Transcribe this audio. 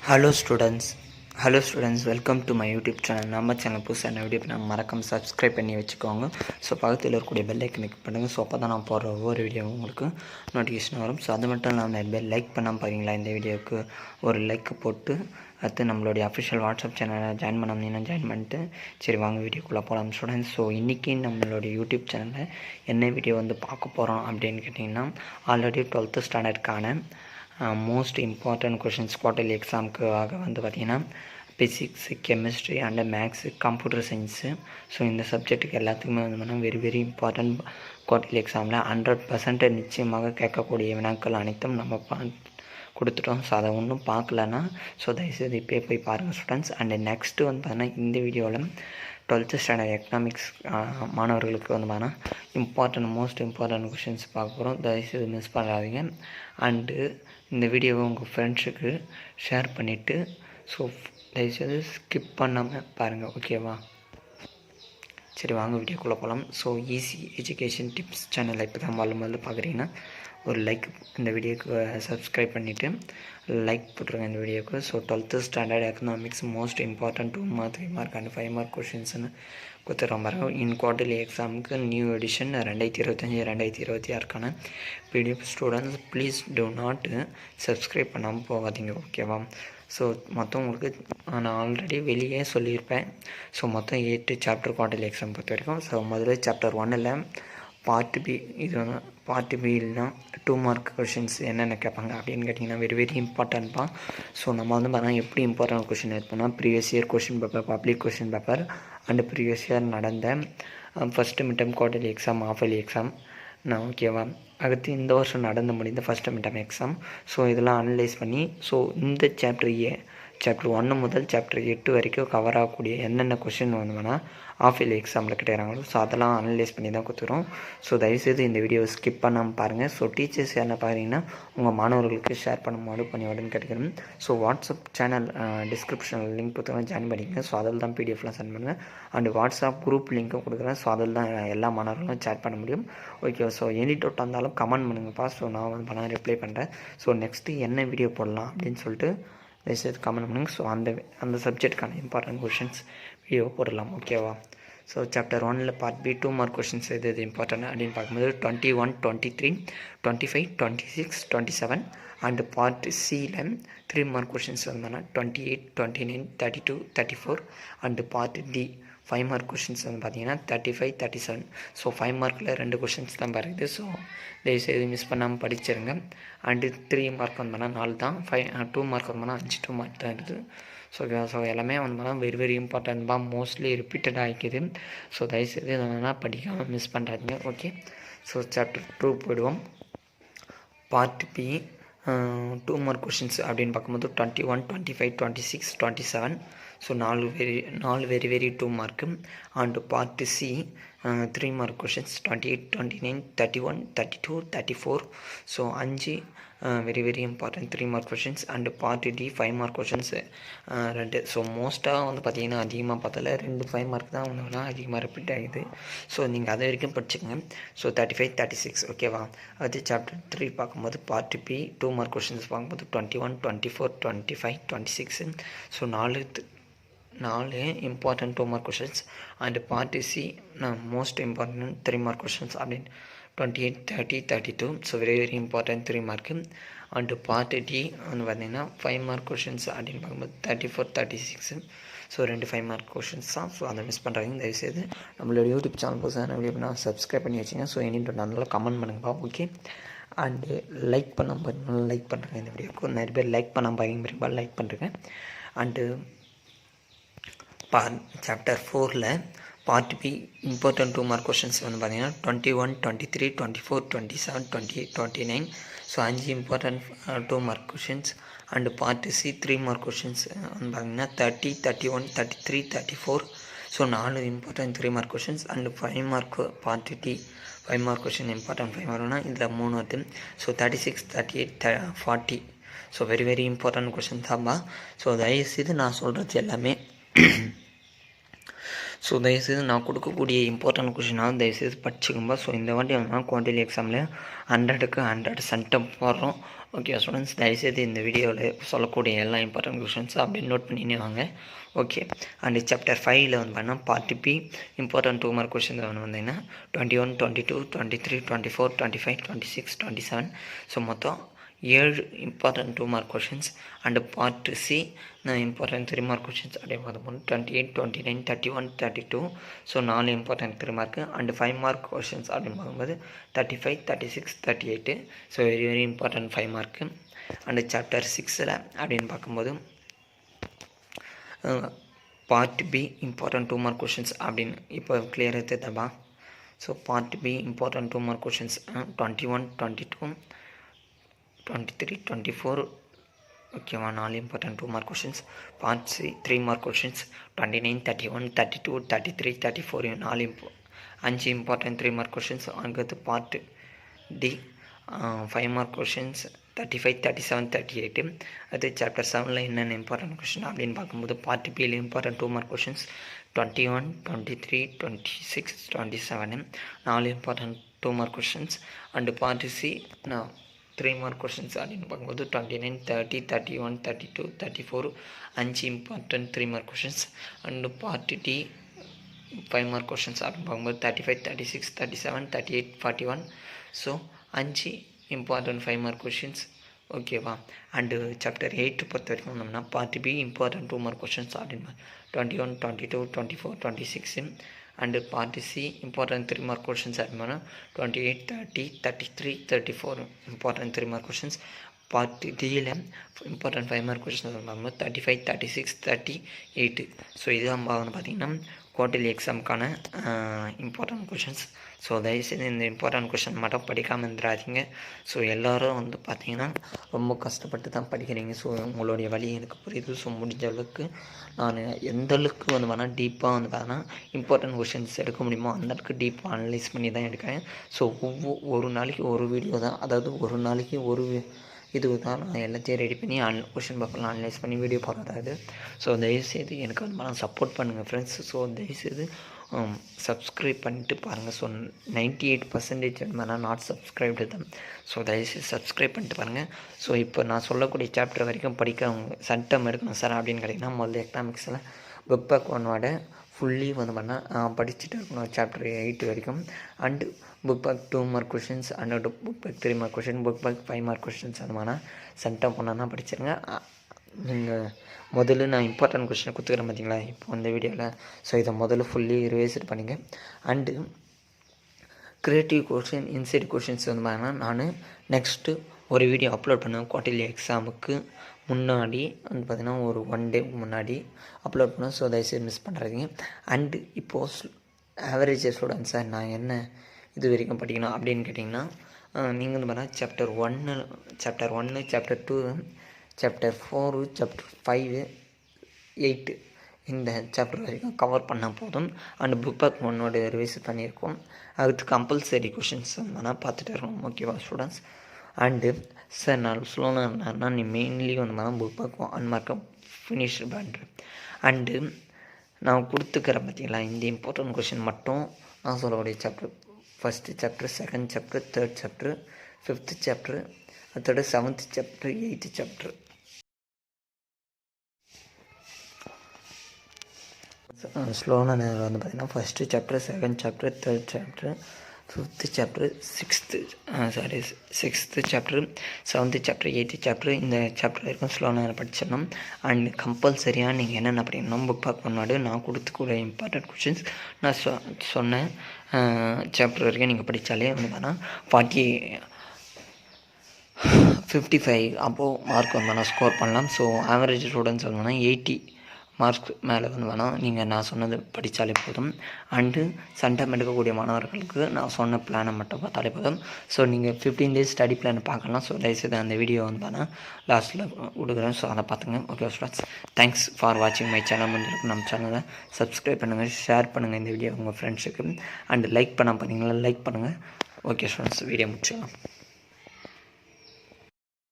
Hello students, welcome to my YouTube channel. நம்ம channel புதுசாக video நம்ம மறக்காம சப்ஸ்கிரைப் பண்ணி வச்சுக்கோங்க. ஸோ பக்கத்தில் இருக்கக்கூடிய பெல் ஐக்கன் கிளிக் பண்ணுங்கள். ஸோ அப்போ தான் நான் போடுற ஒவ்வொரு வீடியோ உங்களுக்கு நோட்டிஃபிகேஷன் வரும். ஸோ அது மட்டும் இல்லாமல் நிறைய பேர் லைக் பண்ணாமல் பாருங்களா, இந்த வீடியோவுக்கு ஒரு லைக் போட்டு அடுத்து நம்மளுடைய அஃபிஷியல் வாட்ஸ்அப் சேனலை ஜாயின் பண்ணாமல் ஜாயின் பண்ணிட்டு சரி வாங்க வீடியோக்குள்ளே போகலாம் ஸ்டூடெண்ட்ஸ். ஸோ இன்றைக்கி நம்மளுடைய யூடியூப் சேனலில் என்ன வீடியோ பார்க்க போகிறோம் அப்படின்னு கேட்டிங்கன்னா, ஆல்ரெடி 12th ஸ்டாண்டர்டுக்கான மோஸ்ட் இம்பார்ட்டன்ட் கொஷின்ஸ் குவார்ட்டர்லி எக்ஸாமுக்காக பார்த்திங்கன்னா physics, chemistry and maths, computer science. So இந்த சப்ஜெக்ட்டுக்கு எல்லாத்துக்குமே வெரி இம்பார்ட்டன்ட் குவார்ட்டர்லி எக்ஸாமில் 100% நிச்சயமாக கேட்கக்கூடிய வினாக்கள் அனைத்தும் நம்ம கொடுத்துட்டோம். ஸோ அதை ஒன்றும் பார்க்கலன்னா தயவுசெய்து இப்போயே போய் பாருங்கள் ஸ்டூடெண்ட்ஸ். அண்டு நெக்ஸ்ட்டு பார்த்தீங்கன்னா இந்த வீடியோவில் 12th ஸ்டாண்டர்ட் எக்கனாமிக்ஸ் மாணவர்களுக்கு மோஸ்ட் இம்பார்ட்டன்ட் கொஷின்ஸ் பார்க்க போகிறோம். தயவுசெய்து மிஸ் பண்ணாதீங்க. அண்டு இந்த வீடியோவை உங்கள் ஃப்ரெண்ட்ஸுக்கு ஷேர் பண்ணிவிட்டு தயவுசெய்து ஸ்கிப் பண்ணாமல் பாருங்கள், ஓகேவா? சரி வாங்க வீடியோக்குள்ளே போகலாம். ஈஸி எஜுகேஷன் டிப்ஸ் சேனலை இப்போ தான் முதல்ல பார்க்குறீங்கன்னா ஒரு லைக், இந்த வீடியோக்கு சப்ஸ்கிரைப் பண்ணிவிட்டு லைக் போட்டுருங்க இந்த வீடியோக்கு. 12th standard economics most important 2 mark 3 mark and 5 mark கொஷின்ஸ்னு கொடுத்துருவோம் பாருங்க. இன் குவார்ட்டர்லி எக்ஸாமுக்கு நியூ எடிஷன் 2025-2026க்கான PDF. Students please do not subscribe பண்ணாமல் போகாதீங்க, ஓகேவா? மொத்தம் உங்களுக்கு நான் ஆல்ரெடி வெளியே சொல்லியிருப்பேன். மொத்தம் 8 சாப்டர் குவார்ட்டர்லி எக்ஸாம் பொறுத்த வரைக்கும். முதல்ல சாப்டர் 1ல் பார்ட் பி, இது பார்ட் பின்னா 2 மார்க் கொஷின்ஸ் என்னென்ன கேட்பாங்க அப்படின்னு கேட்டிங்கன்னா வெரி இம்பார்ட்டன்ட்பா. நம்ம பார்த்தீங்கன்னா எப்படி இம்பார்ட்டன்ட் கொஷின் எடுப்போம்னா, previous year question paper, public question paper and previous year நடந்த first midterm quarterly exam, half yearly exam, ஓகேவா? அடுத்து இந்த வருஷம் நடந்து முடிந்த ஃபஸ்ட்டு மிட்டம் எக்ஸாம். இதெல்லாம் அனலைஸ் பண்ணி இந்த சாப்டர் 1 முதல் சாப்டர் 8 வரைக்கும் கவர் ஆகக்கூடிய என்னென்ன கொஷின் ஆஃப் இயர்லி எக்ஸாமில் கேட்குறாங்களோ அதெல்லாம் அனலைஸ் பண்ணி தான் கொடுத்துரும். தயவுசெய்து இந்த வீடியோவை ஸ்கிப் பண்ணாமல் பாருங்கள். டீச்சர்ஸ் என்ன பார்த்தீங்கன்னா உங்கள் மாணவர்களுக்கு ஷேர் பண்ணி உடனே கேட்டுக்கிறேன். வாட்ஸ்அப் சேனல் டிஸ்கிரிப்ஷனில் லிங்க் கொடுத்துருவேன், ஜாயின் பண்ணிக்கங்க. அதில் தான் பிடிஎஃப்லாம் சென்ட் பண்ணுங்கள். அண்டு வாட்ஸ்அப் குரூப் லிங்க்கும் கொடுக்குறேன். அதில் தான் எல்லா மாணவர்களும் சேட் பண்ண முடியும், ஓகே? எனி டவுட் இருந்தாலும் கமெண்ட் பண்ணுங்கப்பா. நான் பண்ண ரிப்ளை பண்ணுறேன். நெக்ஸ்ட்டு என்ன வீடியோ போடலாம் அப்படின்னு சொல்லிட்டு தயவுசெய்து கமெண்ட் பண்ணுங்கள். அந்த சப்ஜெக்டுக்கான இம்பார்ட்டன்ட் கொஷின்ஸ் வீடியோ போடலாம், ஓகேவா? சாப்டர் 1ல் பார்ட் பி 2 மார்க் கொஷின்ஸ் எது இம்பார்ட்டன்ட் அப்படின்னு பார்க்கும்போது 21, 23, 25, 26, 27 அண்டு பார்ட் சியில் 3 mark questions 28, 29, 32, 34 and part D 5 mark questions பார்த்தீங்கன்னா 35, 37. 5 மார்க்கில் 2 கொஷின்ஸ் தான் பாருது. தயவுசெய்து மிஸ் பண்ணாமல் படிச்சிருங்க. அண்டு 3 மார்க் 4 தான். 2 மார்க் 5 மார்க் தான் இருக்குது. எல்லாமே வெரி இம்பார்ட்டன்ட்பா. மோஸ்ட்லி ரிப்பீட்டட் ஆகிக்குது. தயவுசெய்து என்னென்னா படிக்காமல் மிஸ் பண்ணுறாதீங்க, ஓகே? சாப்டர் 2 போயிடுவோம். பார்ட் பி 2 மார்க் கொஷின்ஸ் அப்படின்னு பார்க்கும்போது 21, 25, 26, 27. 4 very 2 mark. And part C 3 mark questions 28, 29, 31, 32, 34. 5 very important 3 mark questions. And part D 5 mark questions 2. மோஸ்ட்டாக பார்த்திங்கன்னா அதிகமாக பார்த்தால 2 5 மார்க் தான் அதிகமாக ரிப்பீட் ஆகிடுது. நீங்கள் அது வரைக்கும் படிச்சுக்கோங்க. 35, 36, ஓகேவா? அது சாப்டர் 3 பார்க்கும்போது பார்ட் பி 2 மார்க் கொஷின்ஸ் பார்க்கும்போது 21, 24, 25, 26. 4 important 2 mark questions. And part C most important 3 mark questions அப்படின்னு 28, 30, 32. Very important 3 mark. And part D பார்த்திங்கன்னா 5 மார்க் கொஷின்ஸ் அப்படின்னு பார்க்கும்போது 34, 36. 2 5 மார்க் கொஷின்ஸ் தான். அதை மிஸ் பண்ணுறாங்க. தயவுசெய்து நம்மளோட யூடியூப் சேனல் புதுசாக வீடியோ சப்ஸ்கிரைப் பண்ணி வச்சுங்க. எனி நல்லா கமெண்ட் பண்ணுங்கப்பா, ஓகே? அண்டு லைக் லைக் பண்ணுறேன் இந்த வீடியோக்கு. நிறைய பேர் லைக் பண்ணாமல் பாருங்க, லைக் பண்ணுறேன். அண்டு சாப்டர் 4ல் part B important 2 mark questions பார்த்தீங்கன்னா 21, 23, 24, 27, 28, 29. 5 important 2 mark questions. And part C 3 mark questions பார்த்தீங்கன்னா 30, 31, 33, 34. 4 important 3 mark questions. And 5 mark part D 5 mark question important 5 வரும்னா இதில் 3 வருது. 36, 38, 40. வெரி இம்பார்ட்டன்ட் கொஷின் தான்ப்பா. தயவுசெய்து நான் சொல்கிறது எல்லாமே தயவுசெய்து நான் கொடுக்கக்கூடிய இம்பார்ட்டன்ட் கொஷினாக தயவுசெய்து படிச்சுக்கோங்க. இந்த வாட்டி குவார்ட்டர்லி எக்ஸாமில் 100க்கு 100 சென்டம் போடுறோம், ஓகே ஸ்டூடெண்ட்ஸ், தயவுசெய்து இந்த வீடியோவில் சொல்லக்கூடிய எல்லா இம்பார்ட்டன்ட் கொஷின்ஸும் அப்படியே நோட் பண்ணினே வாங்க. ஓகே, அண்ட் சாப்டர் 5ல் வந்து பார்த்தீங்கன்னா part B important 2 mark questions வந்தீங்கன்னா 21, 22, 23, 24, 25, 26, 27. ஸோ மொத்தம் 7 important 2 mark questions. And part C important 3 mark questions அப்படியே பார்த்துப்போம். 28, 29, 31, 32. So 4 important 3 mark. And 5 mark questions அப்படின்னு பார்க்கும்போது 35, 36, 38. So very very important 5 mark. And chapter 6ல் அப்படின்னு பார்க்கும்போது part B important 2 mark questions அப்படின்னு இப்போ கிளியர் எடுத்துதப்பா. So part B important 2 mark questions 21, 22, 23, 24. ஓகேவா, 4 important 2 mark questions. Part C 3 mark questions 29, 31, 32, 33, 34. 5 important 3 mark questions. அடுத்து பார்ட் டி 5 மார்க் கொஷின்ஸ் 35, 37, 38. அது chapter 7ல் என்னென்ன இம்பார்ட்டன்ட் கொஷின் அப்படின்னு பார்க்கும்போது பார்ட் பியில் important 2 mark questions 21, 23, 26, 27. 4 important 2 mark questions. And part C 3 mark questions அப்படின்னு பார்க்கும்போது 29, 30, 31, 32, 34. 5 important 3 mark questions. And part D 5 mark questions அப்படின்னு பார்க்கும்போது 35, 36, 37, 38, 41. So 5 important 5 mark questions. ஓகேவா, அண்டு சாப்டர் 8 பொறுத்த வரைக்கும் வந்தோம்னா part B important 2 mark questions அப்படின்னு 21, 22, 24, 26. And part C important 3 mark questions அப்படின்னா 28, 30, 33, 34. Important 3 mark questions. பார்ட் டியில் இம்பார்ட்டன்ட் 5 மார்க் கொஷின்ஸ் பார்க்கும்போது 35, 36, 38. ஸோ இதுதான் வந்து பார்த்திங்கன்னா குவார்ட்டர்லி எக்ஸாமுக்கான இம்பார்ட்டன்ட் கொஷின்ஸ். ஸோ தயவுசெய்து இந்த இம்பார்ட்டன்ட் கொஷின் மட்டும் படிக்காமல் இருந்துடாதீங்க. ஸோ எல்லோரும் வந்து பார்த்திங்கன்னா ரொம்ப கஷ்டப்பட்டு தான் படிக்கிறீங்க. ஸோ உங்களுடைய வழி எனக்கு புரியுது. ஸோ முடிஞ்ச அளவுக்கு நான் எந்த அளவுக்கு வந்து வேணால் டீப்பாக வந்து பார்த்தீங்கன்னா இம்பார்ட்டன்ட் கொஷின்ஸ் எடுக்க முடியுமோ அந்த அளவுக்கு டீப்பாக அனலைஸ் பண்ணி தான் எடுக்கிறேன். ஸோ ஒரு நாளைக்கு ஒரு வீடியோ தான், அதாவது ஒரு நாளைக்கு ஒரு இது தான் நான் எல்லாத்தையும் ரெடி பண்ணி கொஷின் பேப்பர்லாம் அனலைஸ் பண்ணி வீடியோ போடுறது. ஸோ தயவுசெய்து எனக்கு வந்து சப்போர்ட் பண்ணுங்கள் ஃப்ரெண்ட்ஸ். ஸோ தயவுசெய்து சப்ஸ்கிரைப் பண்ணிட்டு பாருங்கள். ஸோ 98% மேலே நாட் சப்ஸ்கிரைப்டு தான். ஸோ தயவுசெய்து சப்ஸ்கிரைப் பண்ணிட்டு பாருங்கள். ஸோ இப்போ நான் சொல்லக்கூடிய சாப்டர் வரைக்கும் படிக்கிறவங்க சட்டம் எடுக்கணும் சார் அப்படின்னு கேட்டிங்கன்னா முதல்ல எக்கனாமிக்ஸில் புக் பேக் 1 ஃபுல்லி வந்து பண்ணால் படிச்சுட்டு இருக்கணும் சாப்டர் 8 வரைக்கும். And book back 2 mark questions, and book back 3 mark question, book back 5 mark questions அந்த மாதிரி சட்டம் பண்ணால் படிச்சிருங்க. நீங்கள் முதல்ல நான் இம்பார்ட்டன்ட் கொஷினை கொடுத்துக்கிறேன் பார்த்தீங்களா இப்போ இந்த வீடியோவில். ஸோ இதை முதல்ல ஃபுல்லி ரிவைஸ்ட் பண்ணிங்க. And creative question, inside questions வந்து பார்த்தீங்கன்னா நான் நெக்ஸ்ட்டு ஒரு வீடியோ அப்லோட் பண்ணுவேன். குவார்ட்டர்லி எக்ஸாமுக்கு முன்னாடி வந்து பார்த்திங்கன்னா ஒரு 1 டே முன்னாடி அப்லோட் பண்ணுவேன். ஸோ தயவுசெய்து மிஸ் பண்ணுறாதீங்க. அண்டு இப்போது ஆவரேஜ் ஸ்டூடெண்ட்ஸ் சார் நான் என்ன இது வரைக்கும் படிக்கணும் அப்படின்னு கேட்டிங்கன்னா நீங்கள் வந்து பார்த்தா சாப்டர் 1, சாப்டர் 2, சாப்டர் 4, சாப்டர் 5, 8 இந்த சாப்டர் வரைக்கும் கவர் பண்ணால் போதும். அண்டு புக் பேக் 1 ரிவைஸ் பண்ணியிருக்கோம். அதுக்கு கம்பல்சரி கொஷின்ஸ் வேணால் பார்த்துட்டு இருக்கோம். ஓகேவா ஸ்டூடெண்ட்ஸ். அண்டு சார் நான் சொல்லணும்னா நீ மெயின்லி வந்து புக் பேக் 1 மார்க்கை ஃபினிஷ் பண்ணுறேன். அண்டு நான் கொடுத்துக்கிறேன் பார்த்தீங்களா இந்த இம்பார்ட்டன்ட் கொஷின் மட்டும் நான் சொல்லக்கூடிய chapter 1st chapter, 2nd chapter, 3rd chapter, 5th chapter, அடுத்தது 7th சாப்டர், 8th சாப்டர். ஸ்லோவான நேரம் வந்து பார்த்திங்கன்னா 1st chapter, 2nd chapter, 3rd chapter, 5th chapter, 6th chapter, 7th chapter, 8th chapter. இந்த சாப்டர் வரைக்கும் ஸ்லோ நேரம் படிச்சிடணும். அண்ட் கம்பல்சரியாக நீங்கள் என்னென்ன படிக்கணும் புக் பேக் 1 நான் கொடுத்துக்கூடிய இம்பார்ட்டன்ட் கொஷின்ஸ் நான் சொன்னேன் சாப்டர் வரைக்கும் நீங்கள் படித்தாலே வந்து பார்த்தா 55 அபோவ் மார்க் வந்து ஸ்கோர் பண்ணலாம். ஸோ ஆவரேஜ் ஸ்டூடெண்ட்ஸ் வந்து 80 மார்க்ஸ் மேலே வந்து நீங்கள் நான் சொன்னது படித்தாலே போதும். அண்டு சண்டம் எடுக்கக்கூடிய மாணவர்களுக்கு நான் சொன்ன பிளானை மட்டும் பார்த்தாலே போதும். ஸோ நீங்கள் 15 days ஸ்டடி பிளான் பார்க்கலாம். ஸோ தயவுசெய்து அந்த வீடியோ வந்து லாஸ்ட்டில் கொடுக்குறேன். ஸோ அதை பார்த்துங்க. ஓகே ஸ்டூடெண்ட்ஸ், தேங்க்ஸ் ஃபார் வாட்சிங் மை சேனல். முடிஞ்சிருக்கு நம்ம சேனலை சப்ஸ்கிரைப் பண்ணுங்கள், ஷேர் பண்ணுங்கள் இந்த வீடியோ உங்கள் ஃப்ரெண்ட்ஸுக்கு. அண்டு லைக் பண்ண பார்த்தீங்களா லைக் பண்ணுங்கள். ஓகே ஸ்டூடெண்ட்ஸ், வீடியோ முடிச்சிடலாம்.